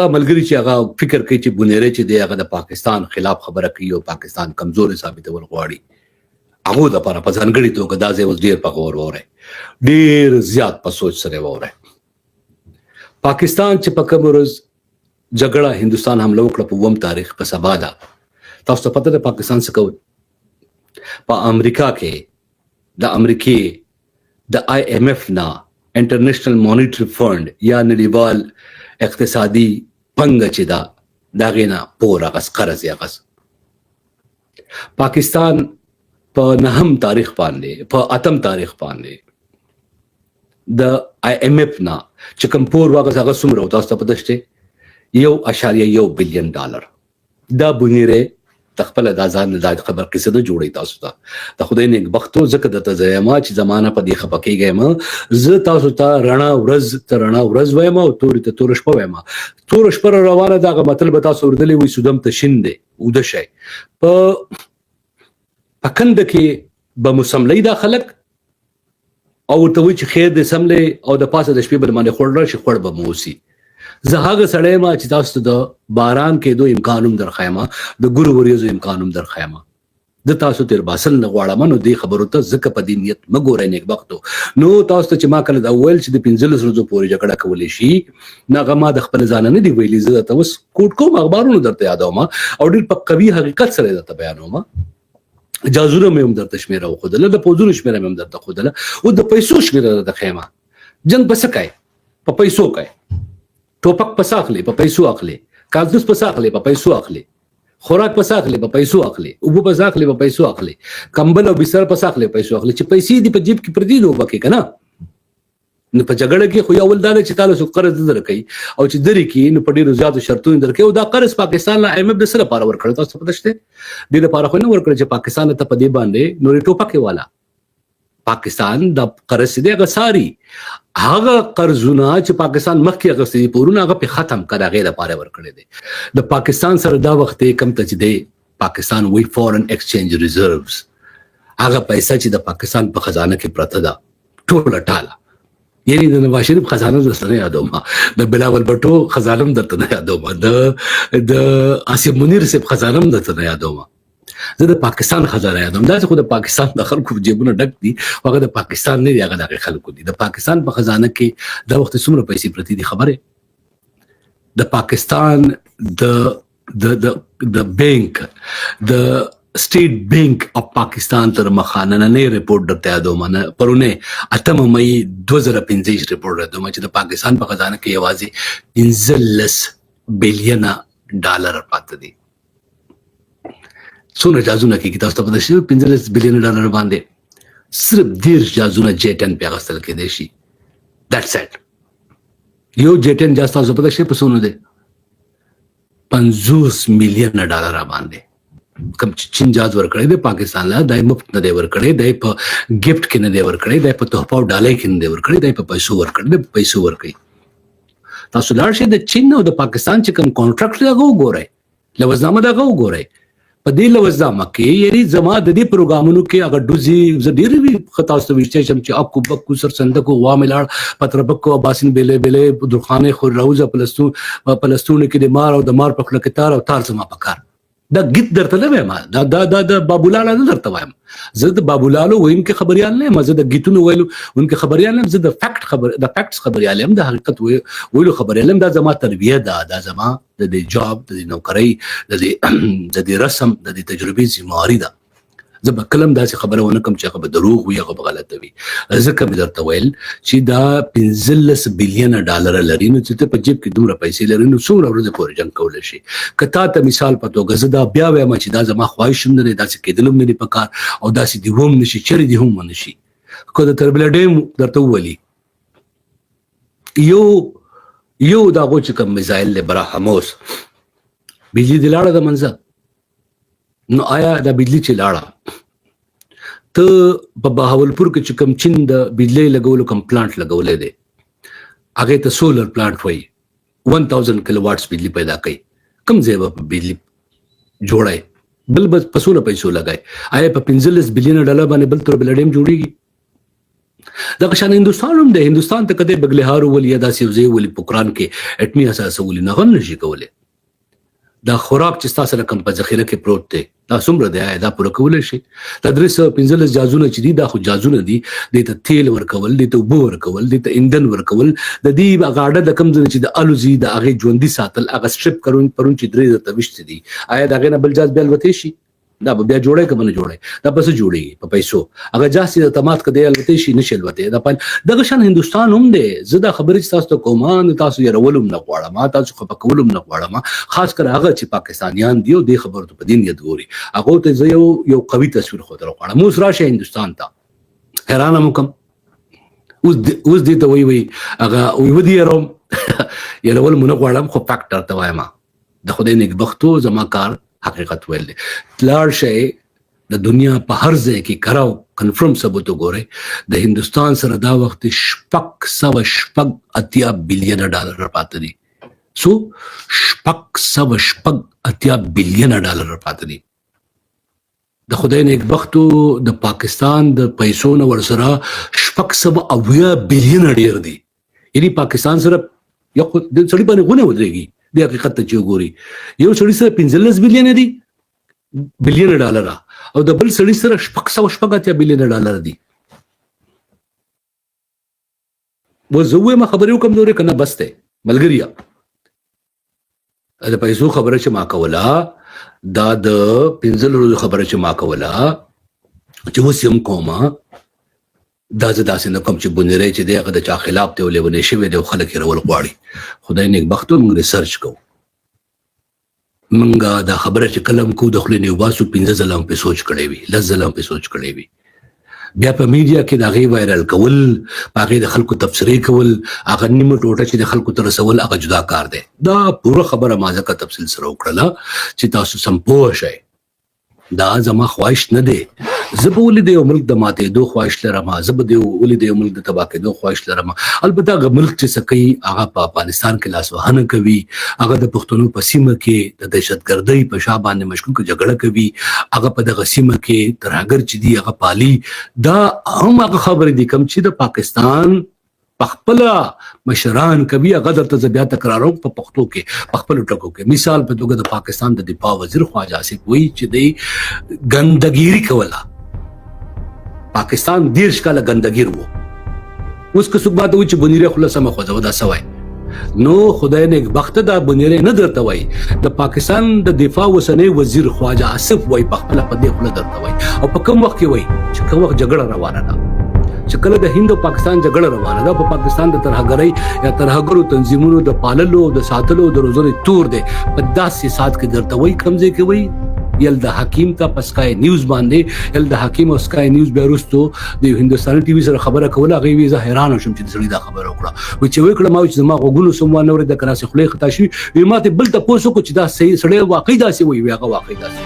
هغه ملګری چې هغه فکر کوي چې بنیره چې دی هغه د پاکستان خلاف خبره کوي او پاکستان کمزوري ثابتول غواړي هغه د لپاره په ځانګړي توګه دا ځای اوس ډېر په غور وره ډېر زیات په سوچ سره وره پاکستان چې په کوم ورځ جګړه هندستان حمله وکړه په 1 تاریخ په سبا ده تاسو ته پته ده پاکستان څه کوي په امریکا کې د امریکای د IMF نه انټرنیشنل مانیټری فند یا نړیوال اقتصادي پنګ چې دا غینا پورا غس قرض یا غس پاکستان په 9 تاریخ باندې په 8 تاریخ باندې د IMF نه چې کوم پور واغس هغه څومره تاسو ته پته شته $1.1 بلین دا بنیره تخپل د ځان د خبر قصه د جوړی تاسو ته د خدای نیک بختو زکه د تزیما چې زمانہ په دی خپکیږي ما ز تاسو ته رڼا ورځ وایم او تور ته تور شپه وایم تور شپه روانه دا مطلب تاسو وردلی وي سودم ته شینده ود شي په پکند کې به مسملې دا خلق او ته وی چې خیر دې سملې او د پاسه د شپې بر باندې خړل شي خړ به موسی زه هغه سړی ما چې تاسو د باران کې دوه امکانوم درخایمه د ګورو وریزو امکانوم درخایمه د تاسو تیر باسل نه غواړم نو دې خبرو ته زکه په دې نیت مګورې نیک وختو نو تاسو ته چې ما کله د اول چې د 15 ورځې پورې جګړه کولې شي ناغه ما د خپل ځان نه دی ویلې زه ته اوس کوټ کوم اخبارونو درته یادوم او ډېر په قوي حقیقت سره درته بیانوم جازونه مې هم درته شمیره وخدله د پوزونو شمیره مې هم درته خدله او د پیسو شمیره د خیمه جنگ بس کوي په پیسو کوي ټوپک پس اخلي په پیسو اخلي کاغذ پس اخلي په پیسو اخلي خوراک پس اخلي په پیسو اخلي او په پس اخلي په پیسو اخلي کمبل او بستر پس اخلي په پیسو اخلي چې پیسې دی په جیب کې پردي نو بکې کنه نو په جګړه کې خو یو ول دا چې تعالی سو قرض درکې او چې درې کې نو په ډیرو زیاتو شرطونو درکې او دا قرض پاکستان له IMF د سره لپاره ورکړ تاسو پته شته د لپاره خو نه ورکړ چې پاکستان ته په دې باندې نو ټوپک والا پاکستان د قرض دې غساري هغه قرضونه چې پاکستان مخکې غسي پورونه هغه په ختم کړه غیر لپاره ورکړي دي د پاکستان سره دا وخت کم تجدید پاکستان وی فورن ایکسچینج ریزروز هغه پیسې چې د پاکستان په خزانه کې پرته ده ټول ټاله یعنی د نواز شریف خزانه درته یادوم د بلاول بټو خزانه درته یادوم د آصف منیر صاحب خزانه درته یادوم زه د پاکستان خزانه یادوم دا خو د پاکستان د خلکو جیبونه ډک دي هغه د پاکستان نه دی هغه د خلکو دي د پاکستان په خزانه کې د وخت څومره پیسې پرتی دي خبره د پاکستان د بانک د سټیټ بانک اف پاکستان تر مخانه نه ریپورت درته یادوم نه پرونه 8 مې 2015 ریپورت درته چې د پاکستان په خزانه کې یوازې $15 بلین پاتې دي څونه جازونه کې تاسو ته پته شي $15 بلین باندې صرف 10 جازونه جیټن په غسل کې دي شي دټس اټ یو جیټن جاز تاسو پته شي په څونه دي $50 ملین باندې کوم چین جاز ورکړي د پاکستان لا دای مفت نه دی ورکړي دای په گیفت کې نه دی ورکړي دای په تحفه او ډالۍ کې نه دی ورکړي دای په پیسو ورکړي د پیسو ورکړي تاسو لاړ شئ د چین او د پاکستان چې کوم کانټراکټ دا وګورئ لوزنامه دا وګورئ په دې لوزنامه کې یعنی زما د دې پروګرامونو کې اگر دوزي زډيري وي خطا ستو وشته چې اپ کو بک سر صندوق وا ملار پتربک او باسن بیله درخانه خو روزه پلستون کې د مار او د مار په خلک تار او تار زما پکار دا گیت درته نه وایم دا بابولال نه درته وایم زه د بابولالو ویم کې خبريال نه مزه د گیتونو ویلو انکه خبريال نه زه د فیکټس خبريال هم د حقیقت ویلو خبريال هم دا زما تربیه دا زما د جاب د نوکری د رسم د تجربې زمواري ده زه به کلم داسې خبره ونه کوم چې هغه به دروغ وي هغه به غلطه وي ځکه مې درته ویل چې دا $15 بلین لري نو چې ته په جیب کې دومره پیسې لري نو څومره ورځې پورې جنګ کولی شي که تا ته مثال په توګه زه دا بیا وایم چې دا زما خواهش هم نه دی داسې کېدل هم نه دي په کار او داسې دي هم نه شي چېرې دي هم ونه شي که د تربله ډیم درته وولي یو د هغو چې کوم میزایل دی براهموس بجلي دې لاړه د منځه نو آیا دا بجلی چې لاړه ته په بهاولپور کې چې کوم چین د بجلی لګولو کوم پلانټ لګولې دی هغه ته سولر پلانټ وایي 1000 کیلو واټس بجلی پیدا کوي کم ځای به بجلی جوړای بل بس پسونه پیسو لګای آیا په $15 بلین باندې بل تر بل ډیم جوړیږي دغه شان هندستان هم دی. هندستان ته کده بغلهار ولیا داسې وزي ولي په قران کې اټمی اساس ولي نه هم نشي کوله. دا خوراک چې تاسو سره کم په ذخیره کې پروت دی دا څومره دی دا پوره کولای شي. دا 315 جازونه چې دي دا خو جازونه دي، د ته تیل ورکول، د ته اوبه ورکول، د ته ایندن ورکول، د دې غاډه د کم ځای چې د الوزي د هغه ژوندۍ ساتل، هغه سټریپ پرون چې 3 دي آیا دا غنه بل جاز بیل وته شي؟ دا بیا جوړه کوم نه جوړه، دا بس جوړي په پیسو. هغه جاسي د تمات کده الوته شي نشي الوته. دا په دغه شان هندستان هم دی. زه دا خبرې تاسو ته کوم، تاسو یې رولم نه غواړم، تاسو خو پکولم نه غواړم، خاص کر هغه چې پاکستانیان دی او د خبرو ته په دین یاد ګوري. هغه ته زه یو قوي تصویر خو درو غواړم. موږ راشه هندستان ته حیران مکم اوس دې ته وی هغه وی ودی روم یې رول مونږ غواړم خو فاکټر ته وایم د خدای نیک بختو زما کار حقیقت ویل دي. تلار شي د دنیا په هر ځای کې کراو کنفرم ثبوت وګوره د هندستان سره دا وخت 680 بلین ډالر پاتې دي. سو 680 بلین ډالر پاتې دي. د خدای نیک بختو د پاکستان د پیسو نه ورسره 680 بلین ډیر دي. یعنی پاکستان سره یو د سړي باندې غونه ودرېږي د حقیقت ته چې وګوري. یو سړي سره 15 بلین دي بلین ډالر او د بل سړي سره 680 بلین ډالر دي. وزوه ما خبرې وکم نورې کنه بس ته ملګریا د پیسو خبره چې ما کوله دا د 15 ورځې خبره چې ما کوله چې وسیم کومه دا زداسې نه کوم چې بنیری چې دی هغه د چا خلاف دی او لیونی شوی دی او خلک یې رول غواړي. خدای نیک بختو موږ ریسرچ کوو، موږ دا خبره چې کلم کو د خولې نه وباسو 15 ځله هم پې سوچ کړی وي، 10 ځله هم پې سوچ کړی وي. بیا په میډیا کې د هغې وایرل کول، په هغې د خلکو تبصرې کول، هغه نیمه ټوټه چې د خلکو ته رسول هغه جدا کار دی. دا پوره خبره ما ځکه تفصیل سره وکړله چې تاسو سم پوه شئ. دا زما خواهش نه دی. زه به ولې د یو ملک د ماتېدو خواهش لرم، زه به ولې د یو ملک د تباه کېدو خواهش لرم. البته هغه ملک چې څه کوي هغه په افغانستان کې لاسوهنه کوي، هغه د پښتنو په سیمه کې د دهشتګردۍ په شا باندې مشکوکه جګړه کوي، هغه په دغه سیمه کې ترهګر چې دي هغه پالي. دا هم هغه خبرې دي کوم چې د پاکستان پخپله مشران کوي. هغه درته زه بیا تکراروم په پښتو کې په خپلو ټکو کې. مثال په توګه د پاکستان د دفاع وزیر خواجه آصف وایي چې دی ګندګیري کوله. پاکستان 30 کاله ګندګیر وو. اوس که څوک باید وایي چې بنیری خوله سمه خوځوه دا څه وایي؟ نو خدای نیک بخته دا بنیری نه درته وایي. د پاکستان د دفاع اوسنی وزیر خواجه آصف وایي پخپله په دې خوله درته وایي. او په کوم وخت کې وایي چې کوم وخت جګړه روانه ده، چې کله د هند او پاکستان جګړه روانه ده، په پاکستان د ترهګرۍ یا ترهګرو تنظیمونو د پاللو د ساتلو د روزنې تور دی په داسې سات کې درته وایي کوم ځای کې وایي یل د حکیم ته په سکای نیوز باندې یل د حکیم او سکای نیوز بیا وروستو د هندستاني ټي وي سره خبره کوله. هغې وایي زه حیرانه شوم چې د سړي دا خبره وکړه. وایي چې وکړه ما چې زما غوږونو سم وانه اورېده که داسې خولې خطا شوي. وایي ما ته بل تپوس وکړو چې دا صحیح سړی واقعي داسې وایي؟ هغه واقعي داسې